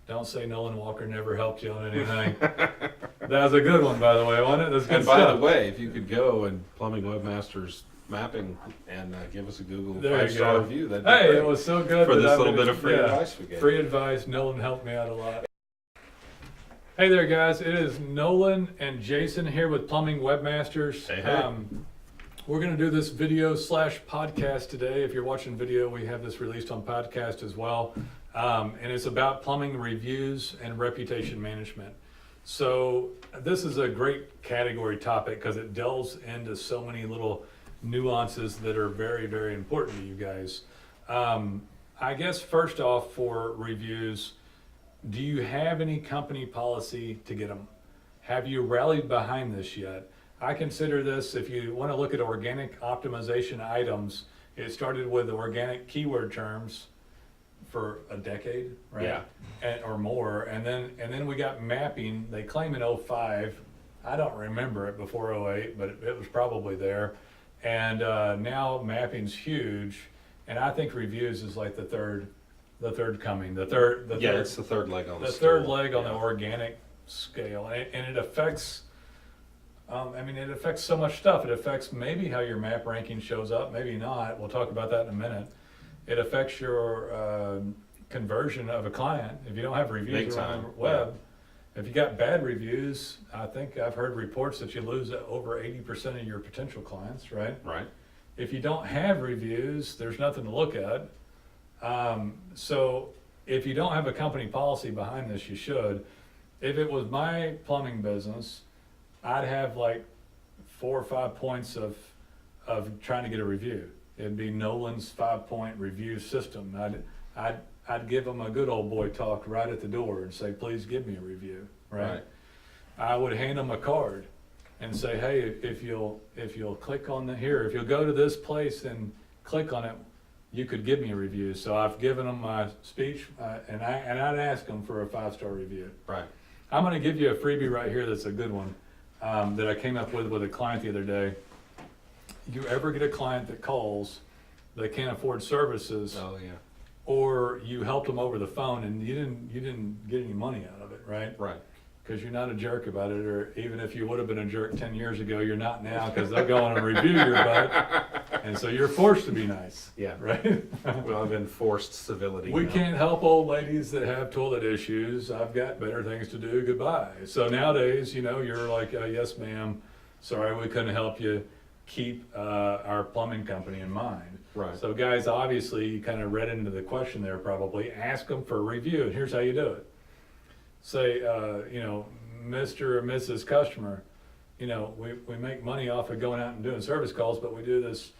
Don't say Nolan Walker never helped you on anything. That was a good one, by the way, wasn't it? That's good And by stuff. the way, if you could go and Plumbing Webmasters mapping and give us a Google There you 5-star go. review, that'd be Hey, great. it was so good For that this I'm little gonna- bit of free yeah, advice we gave. Free advice. Nolan helped me out a lot. Hey there, guys. It is Nolan and Jason here with Plumbing Webmasters. Hey. We're going to do this video / podcast today. If you're watching video, we have this released on podcast as well. And it's about plumbing reviews and reputation management. So this is a great category topic because it delves into so many little nuances that are very, very important to you guys. I guess first off, for reviews, do you have any company policy to get them? Have you rallied behind this yet? I consider this, if you want to look at organic optimization items, it started with organic keyword terms for a decade, right? Yeah. Or more, and then we got mapping. They claim in 05. I don't remember it before 08, but it was probably there. And now mapping's huge, and I think reviews is like the third coming. It's the third leg on the the stool. third leg on the organic scale, and it affects. It affects so much stuff. It affects maybe how your map ranking shows up, maybe not. We'll talk about that in a minute. It affects your conversion of a client. If you don't have reviews Big around time, the web, if you got bad reviews, I think I've heard reports that you lose over 80% of your potential clients, right? Right. If you don't have reviews, there's nothing to look at. So if you don't have a company policy behind this, you should. If it was my plumbing business, I'd have like 4 or 5 points of trying to get a review. It'd be Nolan's 5-point review system. I'd give them a good old boy talk right at the door and say, please give me a review, right? I would hand them a card and say, hey, if you'll click on if you'll go to this place and click on it, you could give me a review. So I've given them my speech, and I'd ask them for a 5-star review. Right. I'm going to give you a freebie right here that's a good one that I came up with a client the other day. You ever get a client that calls, they can't afford services, Oh yeah. or you helped them over the phone and you didn't get any money out of it, right? Right. Because you're not a jerk about it, or even if you would have been a jerk 10 years ago, you're not now because they'll go on and review your butt, and so you're forced to be nice. Yeah. Right? Well, I've enforced civility. We now. can't help old ladies that have toilet issues. I've got better things to do. Goodbye. So nowadays, you're like, yes, ma'am. Sorry, we couldn't help you. Keep our plumbing company in mind. Right. So guys, obviously, you kind of read into the question there probably. Ask them for a review, and here's how you do it. Say, Mr. or Mrs. Customer, we make money off of going out and doing service calls, but we do this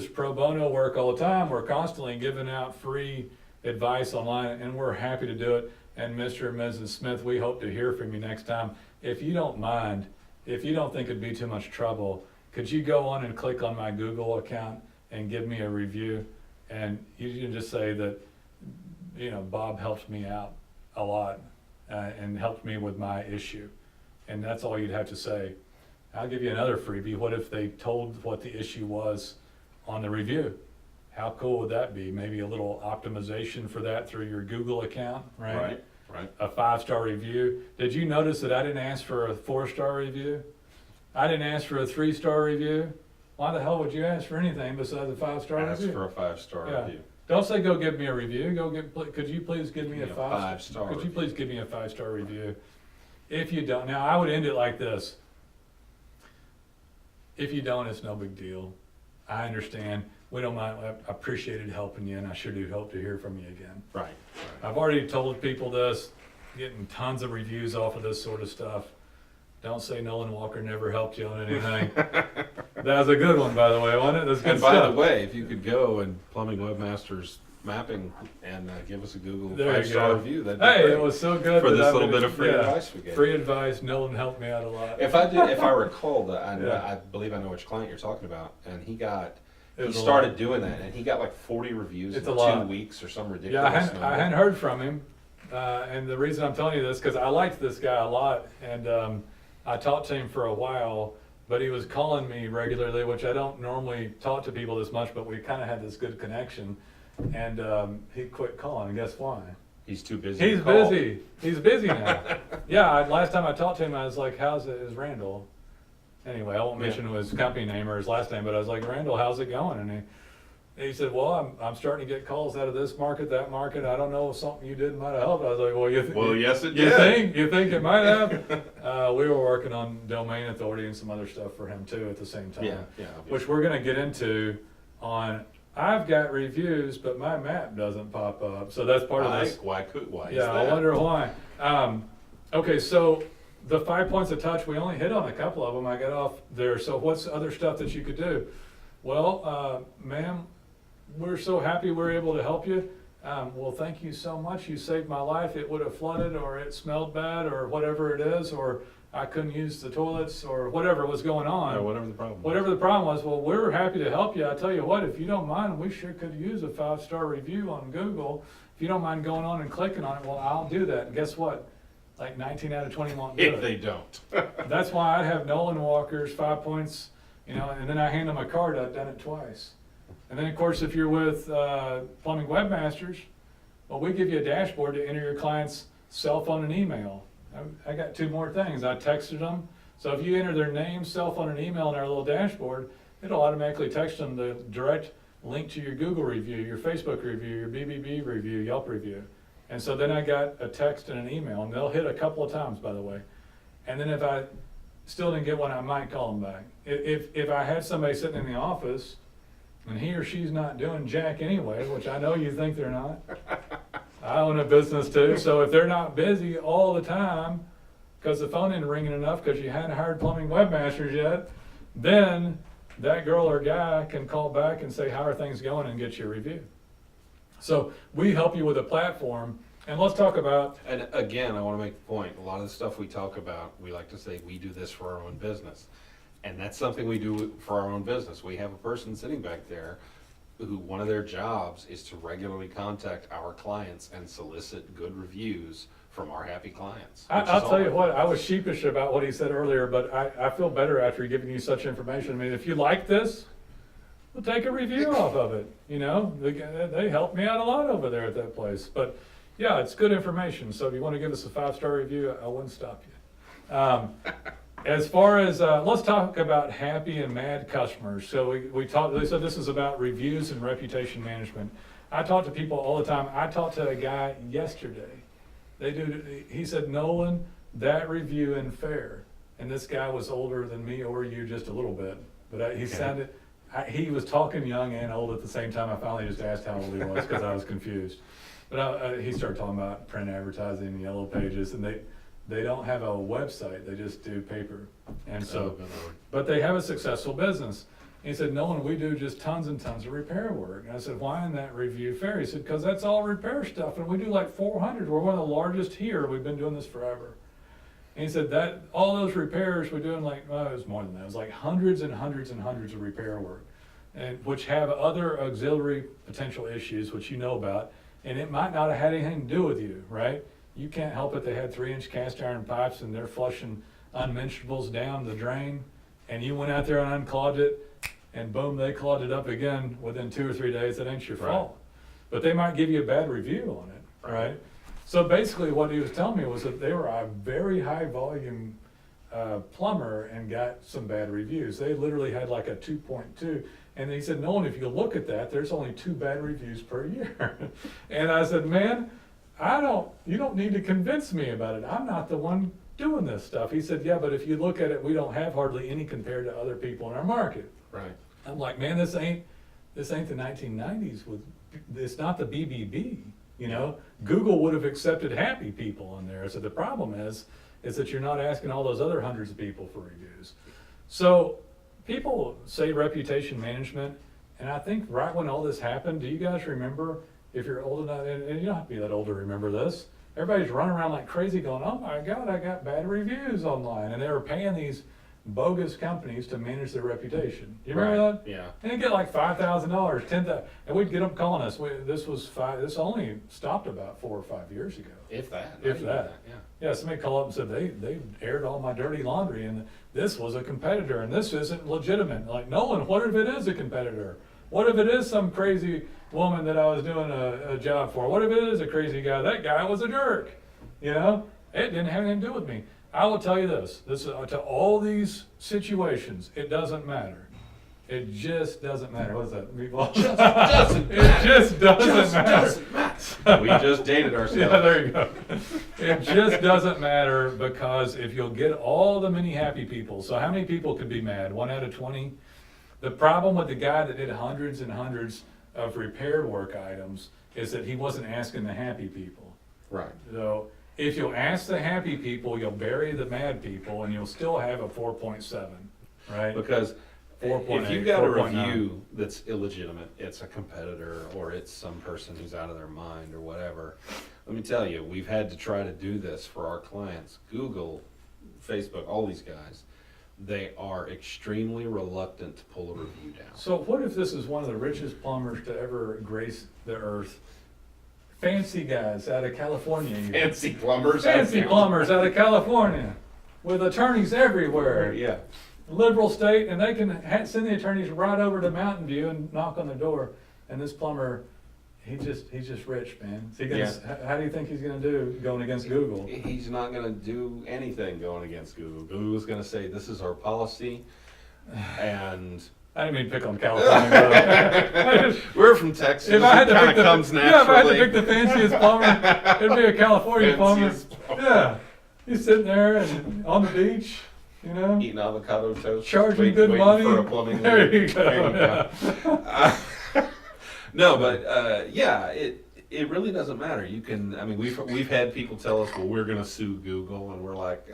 pro bono work all the time. We're constantly giving out free advice online, and we're happy to do it. And Mr. and Mrs. Smith, we hope to hear from you next time. If you don't mind, if you don't think it'd be too much trouble, could you go on and click on my Google account and give me a review? And you can just say that, Bob helped me out a lot and helped me with my issue. And that's all you'd have to say. I'll give you another freebie. What if they told what the issue was on the review? How cool would that be? Maybe a little optimization for that through your Google account, right? Right. A 5-star review. Did you notice that I didn't ask for a 4-star review? I didn't ask for a 3-star review. Why the hell would you ask for anything besides a 5-star Ask review? for a 5-star Yeah. review. Don't say go give me a review. Could you please give me a 5-star Could you review. please give me a 5-star review? If you don't, now I would end it like this. If you don't, it's no big deal. I understand. We don't mind. I appreciated helping you, and I sure do hope to hear from you again. Right. I've already told people this, getting tons of reviews off of this sort of stuff. Don't say Nolan Walker never helped you on anything. That was a good one, by the way, wasn't it? That's good And by stuff. the way, if you could go and Plumbing Webmasters mapping and give us a Google There you 5-star go. review, that'd be Hey, great. it was so good For that this I'm little gonna- bit of free advice we gave. Free advice. Nolan helped me out a lot. If I recall, Yeah. I believe I know which client you're talking about, and he It was a started lot. doing that, and he got like 40 reviews It's in a 2 lot. weeks or some Yeah, ridiculous number. I hadn't heard from him, and the reason I'm telling you this because I liked this guy a lot, and I talked to him for a while, but he was calling me regularly, which I don't normally talk to people this much, but we kind of had this good connection, and he quit calling. And guess why? He's too busy. He's to call. busy. He's busy now. Yeah, last time I talked to him, I was like, how's it, is Randall? Anyway, I won't mention his company name or his last name, but I was like, Randall, how's it going? And he said, well, I'm starting to get calls out of this market, that market. I don't know if something you did might have helped. I was like, well, Yes, it you did. You think it might have? We were working on domain authority and some other stuff for him too at the same time. Yeah. Which we're gonna get into on, I've got reviews, but my map doesn't pop up. So that's part of this. Why is Yeah, that? I wonder why. Okay, so the 5 points of touch, we only hit on a couple of them. I got off there. So what's the other stuff that you could do? Well, ma'am, we're so happy we're able to help you. Well, thank you so much. You saved my life. It would have flooded, or it smelled bad, or whatever it is, or I couldn't use the toilets, or whatever was going on. Or whatever the problem. Whatever the problem was, well, we're happy to help you. I tell you what, if you don't mind, we sure could use a 5-star review on Google. If you don't mind going on and clicking on it, well, I'll do that. And guess what? Like 19 out of 20 won't do If it. they don't. That's why I have Nolen walkers, 5 points, and then I hand them a card. I've done it twice. And then, of course, if you're with Plumbing Webmasters, well, we give you a dashboard to enter your client's cell phone and email. I got 2 more things. I texted them. So if you enter their name, cell phone, and email in our little dashboard, it'll automatically text them the direct link to your Google review, your Facebook review, your BBB review, Yelp review. And so then I got a text and an email, and they'll hit a couple of times, by the way. And then if I still didn't get one, I might call them back. If I had somebody sitting in the office and he or she's not doing jack anyway, which I know you think they're not. I own a business too, so if they're not busy all the time because the phone isn't ringing enough because you hadn't hired Plumbing Webmasters yet, then that girl or guy can call back and say, how are things going, and get you a review. So we help you with a platform, and let's talk about. And again, I want to make the point, a lot of the stuff we talk about, we like to say we do this for our own business. And that's something we do for our own business. We have a person sitting back there who one of their jobs is to regularly contact our clients and solicit good reviews from our happy clients. I'll tell you what, I was sheepish about what he said earlier, but I feel better after giving you such information. I mean, if you like this, we'll take a review off of it. They helped me out a lot over there at that place. But yeah, it's good information. So if you want to give us a 5-star review, I wouldn't stop you. As far as, let's talk about happy and mad customers. So we talked, they said this is about reviews and reputation management. I talk to people all the time. I talked to a guy yesterday. He said, Nolen, that review ain't fair. And this guy was older than me or you just a little bit. But he was talking young and old at the same time. I finally just asked how old he was because I was confused. But he started talking about print advertising and yellow pages, and they don't have a website, they just do paper. And so, but they have a successful business. And he said, Nolen, we do just tons and tons of repair work. And I said, why isn't that review fair? He said, because that's all repair stuff, and we do like 400. We're one of the largest here. We've been doing this forever. And he said that all those repairs we're doing, like, well, it was more than that. It was like hundreds and hundreds and hundreds of repair work, and which have other auxiliary potential issues, which you know about, and it might not have had anything to do with you, right? You can't help it. They had 3-inch cast iron pipes, and they're flushing unmentionables down the drain, and you went out there and unclogged it, and boom, they clogged it up again within 2 or 3 days. That ain't your fault. But they might give you a bad review on it, right? So basically what he was telling me was that they were a very high volume plumber and got some bad reviews. They literally had like a 2.2. And he said, Nolen, if you look at that, there's only 2 bad reviews per year. And I said, man, you don't need to convince me about it. I'm not the one doing this stuff. He said, yeah, but if you look at it, we don't have hardly any compared to other people in our market. Right. I'm like, man, this ain't the 1990s. It's not the BBB. Google would have accepted happy people on there. So the problem is that you're not asking all those other hundreds of people for reviews. So people say reputation management, and I think right when all this happened, do you guys remember, if you're old enough, and you don't have to be that old to remember this, everybody's running around like crazy going, oh my God, I got bad reviews online. And they were paying these bogus companies to manage their reputation. You remember that? Yeah. And they get like $5,000, $10,000, and we'd get them calling us. This only stopped about 4 or 5 years ago. If that. If that. Yeah. Yeah, somebody called up and said they aired all my dirty laundry, and this was a competitor, and this isn't legitimate. Like, Nolen, what if it is a competitor? What if it is some crazy woman that I was doing a job for? What if it is a crazy guy? That guy was a jerk. You know, it didn't have anything to do with me. I will tell you this is to all these situations, it doesn't matter. It just doesn't matter. What's that? Meatball? Just doesn't It matter. just doesn't Just matter. doesn't matter. We just dated ourselves. Yeah, there you go. It just doesn't matter, because if you'll get all the many happy people, so how many people could be mad? 1 out of 20? The problem with the guy that did hundreds and hundreds of repair work items is that he wasn't asking the happy people. Right. So if you'll ask the happy people, you'll bury the mad people, and you'll still have a 4.7, right? Because 4.8, if you got a 4.9. review that's illegitimate, it's a competitor or it's some person who's out of their mind or whatever, let me tell you, we've had to try to do this for our clients. Google, Facebook, all these guys, they are extremely reluctant to pull a review down. So what if this is one of the richest plumbers to ever grace the earth? Fancy guys out of California. even. Fancy plumbers. Fancy plumbers out of California with attorneys everywhere. Yeah. Liberal state, and they can send the attorneys right over to Mountain View and knock on the door. And this plumber, he's just rich, man. Is he gonna, How do you think he's going to do going against Google? He's not going to do anything going against Google. Google's going to say, this is our policy, and I didn't mean to pick on California. But we're from Texas. if I had it to kind pick of the, comes yeah, if I had to naturally. pick the fanciest plumber, it'd be a California plumber. Fanciest plumber. Yeah, he's sitting there and on the beach, you know, Eating avocado toast. charging good money. For a plumbing There lead. you go. There you go. No, but yeah, it really doesn't matter. You can, I mean, we've had people tell us, well, we're going to sue Google, and we're like,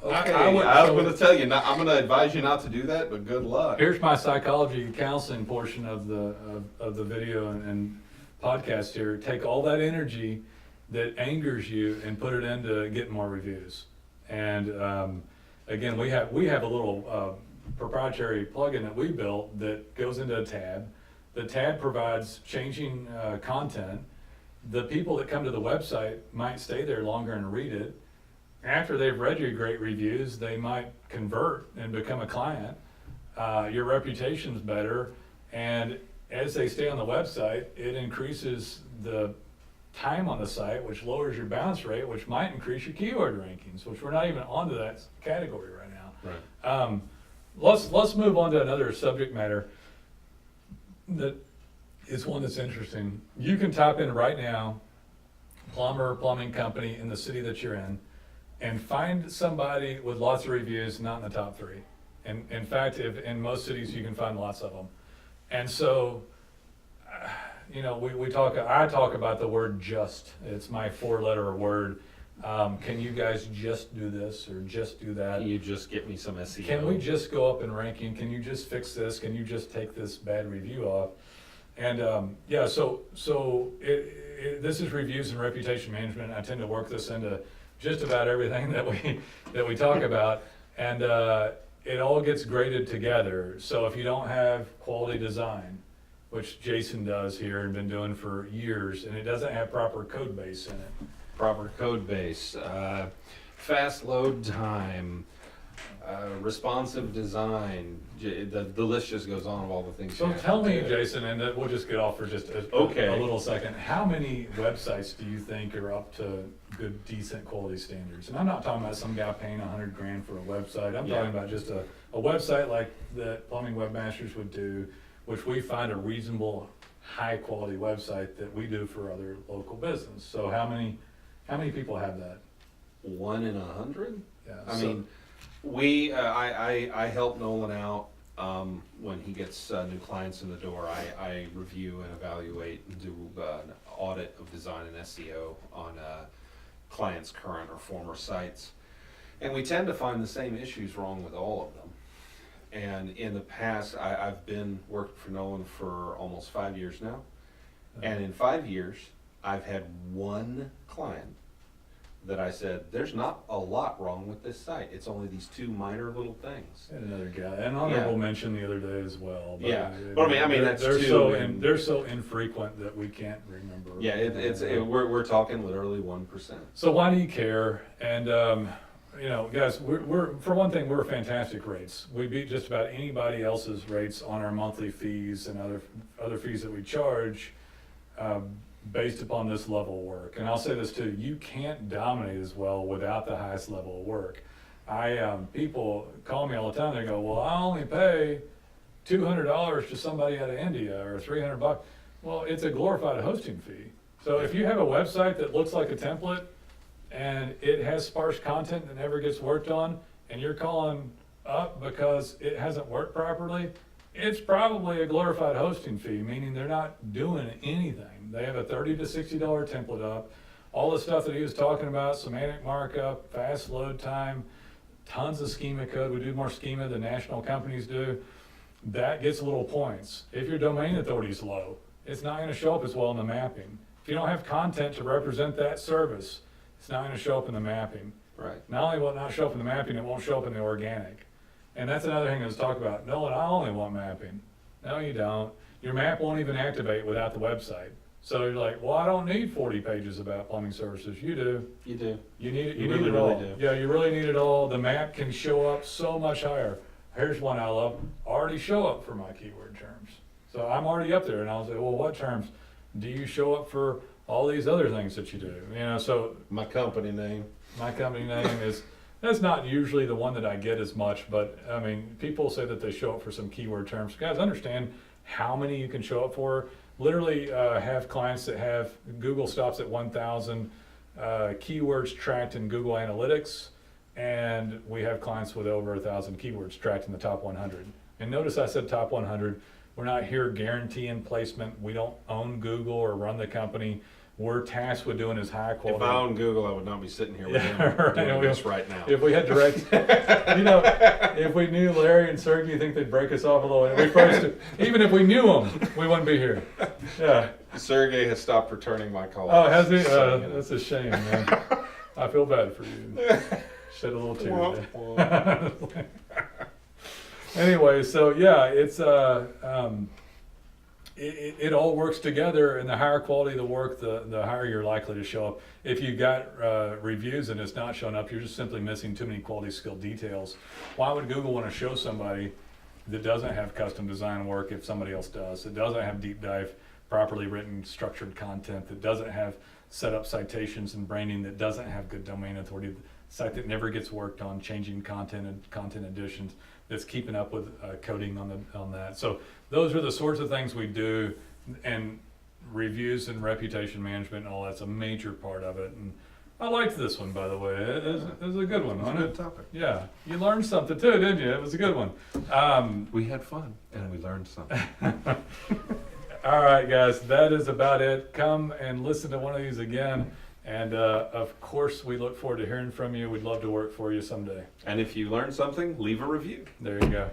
okay, I'm going to tell you, I'm going to advise you not to do that, but good luck. Here's my psychology counseling portion of the video and podcast here. Take all that energy that angers you and put it into getting more reviews. And again, we have a little proprietary plugin that we built that goes into a tab. The tab provides changing content. The people that come to the website might stay there longer and read it. After they've read your great reviews, they might convert and become a client. Your reputation's better, and as they stay on the website, it increases the time on the site, which lowers your bounce rate, which might increase your keyword rankings, which we're not even onto that category right now. Right. Let's move on to another subject matter that is one that's interesting. You can type in right now, plumber or plumbing company in the city that you're in, and find somebody with lots of reviews not in the top 3. And in fact, if in most cities you can find lots of them. And so, you know, I talk about the word just. It's my 4-letter word. Can you guys just do this or just do that? Can you just get me some SEO? Can we just go up in ranking? Can you just fix this? Can you just take this bad review off? And yeah, so this is reviews and reputation management. I tend to work this into just about everything that we talk about, and it all gets graded together. So if you don't have quality design, which Jason does here and been doing for years, and it doesn't have proper code base in it. Proper code base, fast load time, responsive design. The list just goes on of all the things. So you have tell to me, do. Jason, and we'll just get off for just a little second. How many websites do you think are up to good, decent quality standards? And I'm not talking about some guy paying $100,000 for a website. I'm talking about just a website like that Plumbing Webmasters would do, which we find a reasonable, high quality website that we do for other local business. So how many people have that? 1 in 100. Yeah. I mean, I help Nolen out when he gets new clients in the door. I review and evaluate and do an audit of design and SEO on clients' current or former sites, and we tend to find the same issues wrong with all of them. And in the past, I've been working for Nolen for almost 5 years now, and in 5 years, I've had one client that I said, there's not a lot wrong with this site. It's only these 2 minor little things. And another guy, and honorable mention the other day as well. But Yeah, but I mean that's they're 2. they're so infrequent that we can't remember. Yeah, we're talking literally 1%. So why do you care? And you know, guys, we're for one thing, we're fantastic rates. We beat just about anybody else's rates on our monthly fees and other fees that we charge, based upon this level of work. And I'll say this too, you can't dominate as well without the highest level of work. People call me all the time, they go, well, I only pay $200 to somebody out of India, or $300. Well, it's a glorified hosting fee. So if you have a website that looks like a template and it has sparse content that never gets worked on, and you're calling up because it hasn't worked properly, it's probably a glorified hosting fee, meaning they're not doing anything. They have a $30 to $60 template up, all the stuff that he was talking about, semantic markup, fast load time, tons of schema code. We do more schema than national companies do. That gets little points. If your domain authority is low, it's not going to show up as well in the mapping. If you don't have content to represent that service, it's not going to show up in the mapping. Right. Not only will it not show up in the mapping, it won't show up in the organic. And that's another thing that's talked about. Nolen, I only want mapping. No, you don't. Your map won't even activate without the website. So you're like, well, I don't need 40 pages about plumbing services. You do. You do. You need it. You You need really, it all. really do. Yeah, you really need it all. The map can show up so much higher. Here's one I love. Already show up for my keyword terms. So I'm already up there, and I'll say, well, what terms do you show up for? All these other things that you do. You know, so My company name. my company name is. That's not usually the one that I get as much, but I mean, people say that they show up for some keyword terms. Guys, understand how many you can show up for. Literally have clients that have Google stops at 1,000 keywords tracked in Google Analytics, and we have clients with over 1,000 keywords tracked in the top 100. And notice I said top 100. We're not here guaranteeing placement. We don't own Google or run the company. We're tasked with doing as high If quality. I owned Google, I would not be sitting here with Yeah, him right. doing this right now. If we had direct, you know, if we knew Larry and Sergey, you think they'd break us off a little? And we first, even if we knew them, we wouldn't be here. Yeah. Sergey has stopped returning my calls. Oh, has he? So, you know. That's a shame, man. I feel bad for you. Shed a little tear there. Anyway, so yeah, it's it all works together, and the higher quality of the work, the higher you're likely to show up. If you got reviews and it's not showing up, you're just simply missing too many quality skill details. Why would Google want to show somebody that doesn't have custom design work if somebody else does? That doesn't have deep dive, properly written, structured content, that doesn't have set up citations and branding, that doesn't have good domain authority, site that never gets worked on, changing content and content additions, that's keeping up with coding on that. So those are the sorts of things we do, and reviews and reputation management and all that's a major part of it. And I liked this one, by the way. It was a good one, It's a wasn't good it? topic. Yeah, you learned something too, didn't you? It was a good one. We had fun and we learned something. All right, guys, that is about it. Come and listen to one of these again. And of course, we look forward to hearing from you. We'd love to work for you someday. And if you learned something, leave a review. There you go.